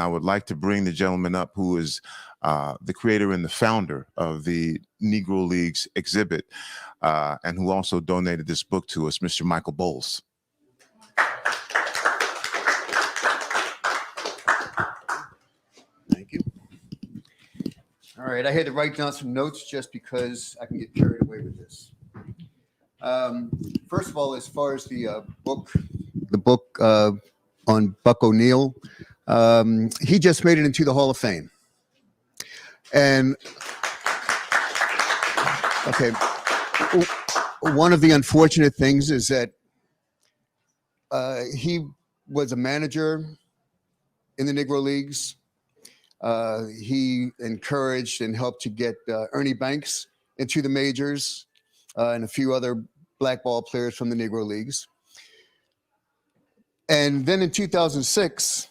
I would like to bring the gentleman up who is the creator and the founder of the Negro Leagues exhibit, and who also donated this book to us, Mr. Michael Bowles. Thank you. All right, I had to write down some notes just because I can get carried away with this. First of all, as far as the book on Buck O'Neil, he just made it into the Hall of Fame. And okay, one of the unfortunate things is that he was a manager in the Negro Leagues. He encouraged and helped to get Ernie Banks into the majors and a few other black ball players from the Negro Leagues. And then in 2006,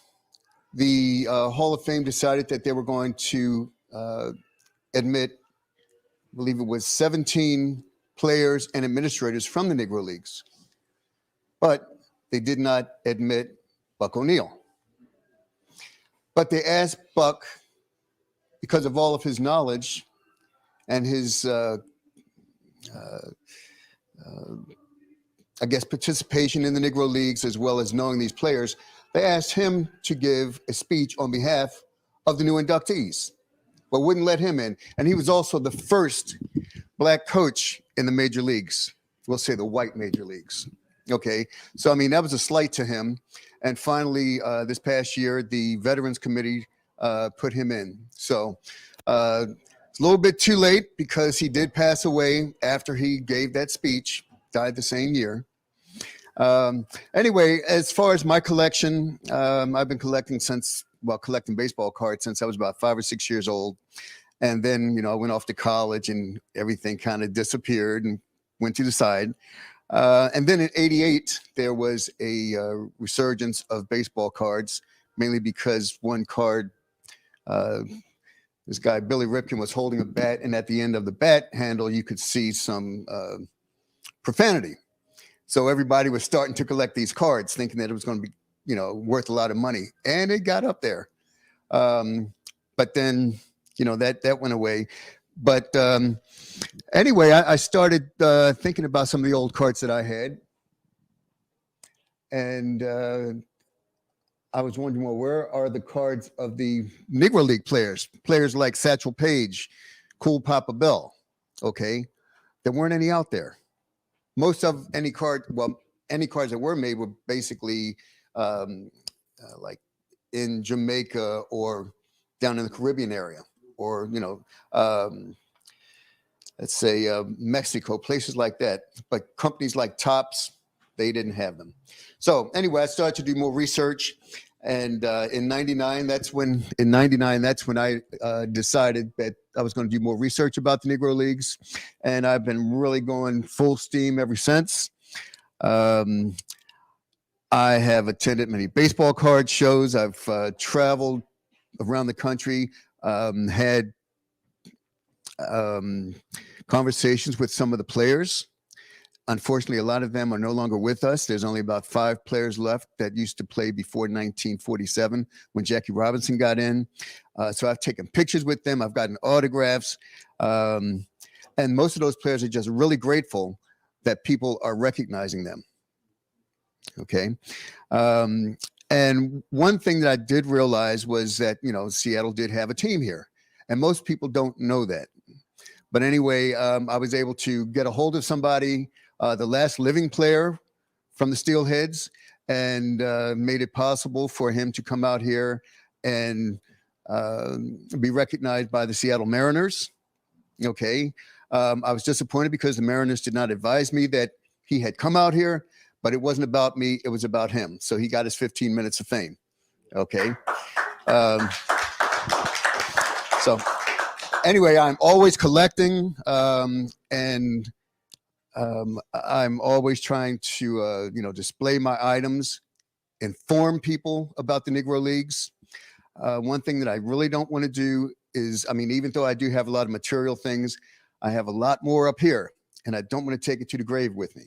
the Hall of Fame decided that they were going to admit, I believe it was 17 players and administrators from the Negro Leagues. But they did not admit Buck O'Neil. But they asked Buck, because of all of his knowledge and his, I guess, participation in the Negro Leagues, as well as knowing these players, they asked him to give a speech on behalf of the new inductees, but wouldn't let him in. And he was also the first black coach in the major leagues. We'll say the white major leagues. Okay, so I mean, that was a slight to him. And finally, this past year, the Veterans Committee put him in. So it's a little bit too late because he did pass away after he gave that speech, died the same year. Anyway, as far as my collection, I've been collecting collecting baseball cards since I was about 5 or 6 years old. And then, I went off to college and everything kind of disappeared and went to the side. And then in '88, there was a resurgence of baseball cards, mainly because one card, this guy, Billy Ripken, was holding a bat, and at the end of the bat handle, you could see some profanity. So everybody was starting to collect these cards, thinking that it was going to be, worth a lot of money. And it got up there. But then, that went away. But anyway, I started thinking about some of the old cards that I had. And I was wondering, well, where are the cards of the Negro League players? Players like Satchel Paige, Cool Papa Bell, okay? There weren't any out there. Most of any cards that were made were basically like in Jamaica or down in the Caribbean area, or, let's say Mexico, places like that. But companies like Topps, they didn't have them. So anyway, I started to do more research. And in '99, that's when I decided that I was going to do more research about the Negro Leagues. And I've been really going full steam ever since. I have attended many baseball card shows. I've traveled around the country, had conversations with some of the players. Unfortunately, a lot of them are no longer with us. There's only about 5 players left that used to play before 1947 when Jackie Robinson got in. So I've taken pictures with them. I've gotten autographs. And most of those players are just really grateful that people are recognizing them. Okay. And one thing that I did realize was that, Seattle did have a team here. And most people don't know that. But anyway, I was able to get a hold of somebody, the last living player from the Steelheads, and made it possible for him to come out here and be recognized by the Seattle Mariners. Okay. I was disappointed because the Mariners did not advise me that he had come out here, but it wasn't about me. It was about him. So he got his 15 minutes of fame. Okay. So anyway, I'm always collecting, and I'm always trying to, display my items, inform people about the Negro Leagues. One thing that I really don't want to do is, even though I do have a lot of material things, I have a lot more up here, and I don't want to take it to the grave with me.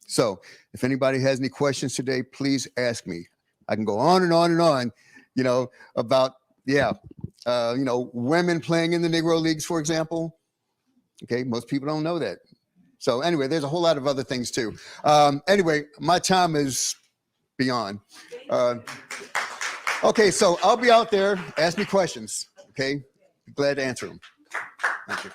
So if anybody has any questions today, please ask me. I can go on and on and on you know, about, women playing in the Negro Leagues, for example. Okay, most people don't know that. So anyway, there's a whole lot of other things too. Anyway, my time is beyond. Okay, so I'll be out there. Ask me questions. Okay, glad to answer them. Thank you.